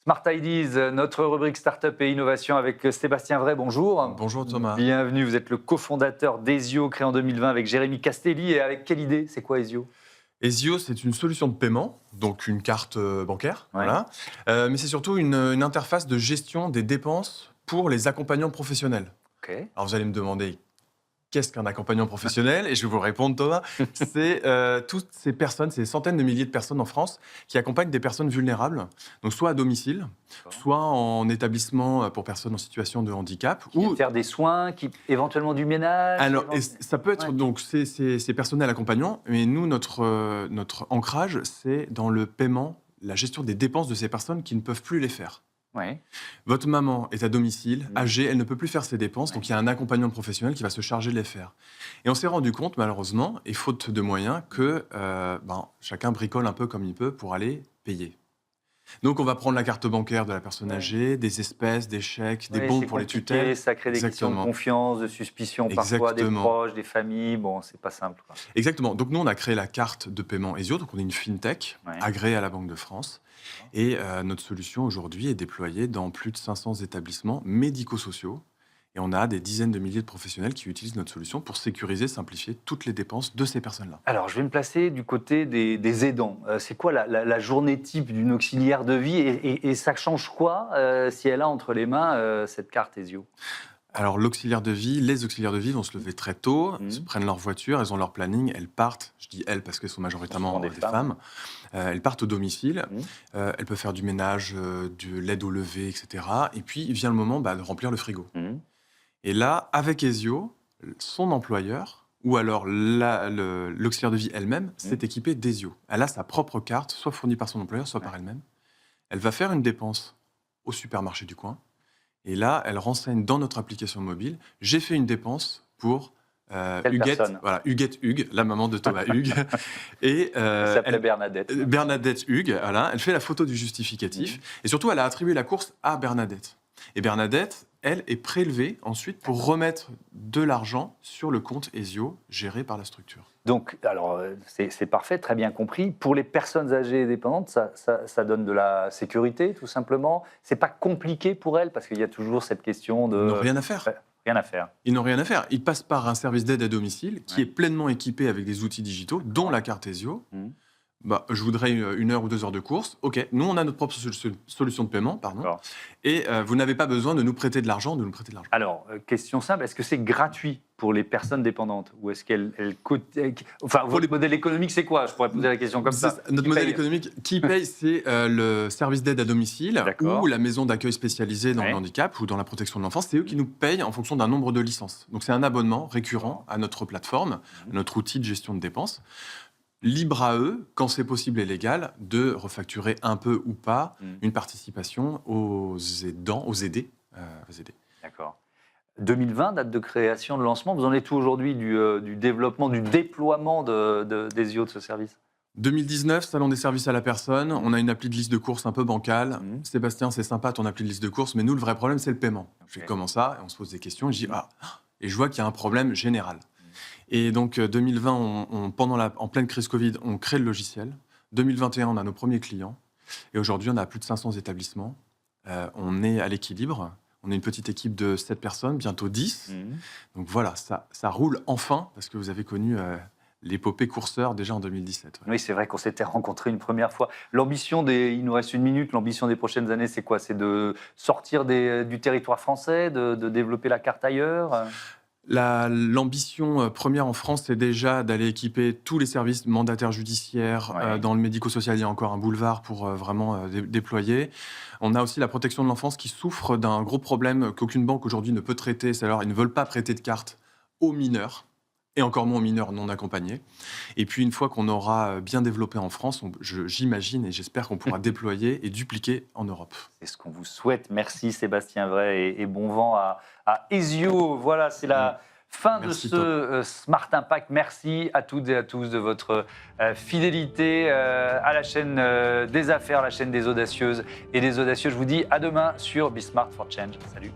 Smart Ideas, notre rubrique Startup et Innovation avec Sébastien Vray, bonjour. Bonjour Thomas. Bienvenue, vous êtes le cofondateur d'Ezio, créé en 2020 avec Jérémy Castelli. Et avec quelle idée? C'est quoi Ezio? Ezio, c'est une solution de paiement, donc une carte bancaire, Ouais. voilà. Mais c'est surtout une interface de gestion des dépenses pour les accompagnants professionnels. Ok. Alors vous allez me demander, qu'est-ce qu'un accompagnant professionnel? Et je vais vous répondre Thomas, c'est toutes ces personnes, ces centaines de milliers de personnes en France qui accompagnent des personnes vulnérables, donc soit à domicile, soit en établissement pour personnes en situation de handicap. Ou faire des soins, éventuellement du ménage. Alors, et ça peut être Ouais. donc ces personnels accompagnants, mais nous, notre ancrage, c'est dans le paiement, la gestion des dépenses de ces personnes qui ne peuvent plus les faire. Ouais. Votre maman est à domicile, âgée, elle ne peut plus faire ses dépenses, donc il y a un accompagnant professionnel qui va se charger de les faire. Et on s'est rendu compte, malheureusement, et faute de moyens, que chacun bricole un peu comme il peut pour aller payer. Donc on va prendre la carte bancaire de la personne âgée, des espèces, des chèques, des Ouais, bons c'est pour les compliqué, tutelles. ça crée des questions de Exactement. confiance, de suspicion parfois des Exactement. proches, des familles. Bon, c'est pas simple, quoi. Exactement. Donc nous, on a créé la carte de paiement Ezio, donc on est une fintech Ouais. agréée à la Banque de France. Et notre solution aujourd'hui est déployée dans plus de 500 établissements médico-sociaux. Et on a des dizaines de milliers de professionnels qui utilisent notre solution pour sécuriser, simplifier toutes les dépenses de ces personnes-là. Alors, je vais me placer du côté des aidants. C'est quoi la journée type d'une auxiliaire de vie et ça change quoi si elle a entre les mains cette carte Ezio? Alors l'auxiliaire de vie, les auxiliaires de vie vont se lever très tôt, se prennent leur voiture, elles ont leur planning, elles partent, je dis elles parce qu'elles sont majoritairement Souvent des femmes, elles partent au domicile, elles peuvent faire du ménage, de l'aide au lever, etc. Et puis vient le moment de remplir le frigo. Et là, avec Ezio, son employeur, ou alors l'auxiliaire de vie elle-même, s'est équipée d'Ezio. Elle a sa propre carte, soit fournie par son employeur, soit par elle-même. Elle va faire une dépense au supermarché du coin. Et là, elle renseigne dans notre application mobile, j'ai fait une dépense pour Huguette, personne. voilà, Huguette Hugues, la maman de Thomas Hugues. Et Elle s'appelait Bernadette. Bernadette Hugues, voilà, elle fait la photo du justificatif. Et surtout, elle a attribué la course à Bernadette. Et Bernadette, elle, est prélevée ensuite pour remettre de l'argent sur le compte Ezio géré par la structure. Donc, alors, c'est parfait, très bien compris. Pour les personnes âgées et dépendantes, ça donne de la sécurité, tout simplement. C'est pas compliqué pour elles, parce qu'il y a toujours cette question de... Ils n'ont rien à faire. Rien à faire. Ils n'ont rien à faire. Ils passent par un service d'aide à domicile qui est pleinement équipé avec des outils digitaux, dont la carte Ezio. Je voudrais 1 heure ou 2 heures de course. OK, nous, on a notre propre solution de paiement, pardon. Et vous n'avez pas besoin de nous prêter de l'argent, Alors, question simple, est-ce que c'est gratuit pour les personnes dépendantes? Ou est-ce qu'elles coûtent... Enfin, votre modèle économique, c'est quoi? Je pourrais poser la question comme ça. Notre Qui modèle paye? économique, qui paye, c'est le service d'aide à domicile D'accord. ou la maison d'accueil spécialisée dans le handicap ou dans la protection de l'enfance. C'est eux qui nous payent en fonction d'un nombre de licences. Donc, c'est un abonnement récurrent à notre plateforme, à notre outil de gestion de dépenses. Libre à eux, quand c'est possible et légal, de refacturer un peu ou pas une participation aux aidants, aux aidés. D'accord. 2020, date de création, de lancement. Vous en êtes où aujourd'hui du développement, du déploiement d'Ezio, de ce service? 2019, salon des services à la personne. On a une appli de liste de courses un peu bancale. Sébastien, c'est sympa ton appli de liste de courses, mais nous, le vrai problème, c'est le paiement. Je fais comment ça? Et on se pose des questions. Et je dis, et je vois qu'il y a un problème général. Et donc 2020, en pleine crise Covid, on crée le logiciel. 2021, on a nos premiers clients. Et aujourd'hui, on a plus de 500 établissements. On est à l'équilibre. On est une petite équipe de 7 personnes, bientôt 10. Donc voilà, ça roule enfin, parce que vous avez connu l'épopée courseur déjà en 2017. Oui, c'est vrai qu'on s'était rencontrés une première fois. L'ambition il nous reste 1 minute, l'ambition des prochaines années, c'est quoi? C'est de sortir du territoire français, de développer la carte ailleurs? L'ambition première en France, c'est déjà d'aller équiper tous les services mandataires judiciaires. Dans le médico-social, il y a encore un boulevard pour vraiment déployer. On a aussi la protection de l'enfance qui souffre d'un gros problème qu'aucune banque aujourd'hui ne peut traiter. C'est alors ils ne veulent pas prêter de carte aux mineurs, et encore moins aux mineurs non accompagnés. Et puis, une fois qu'on aura bien développé en France, j'imagine et j'espère qu'on pourra déployer et dupliquer en Europe. C'est ce qu'on vous souhaite. Merci Sébastien Vray et bon vent à Ezio. Voilà, c'est la fin de ce Smart Impact. Merci à toutes et à tous de votre fidélité à la chaîne des affaires, la chaîne des audacieuses et des audacieux. Je vous dis à demain sur Be Smart for Change. Salut.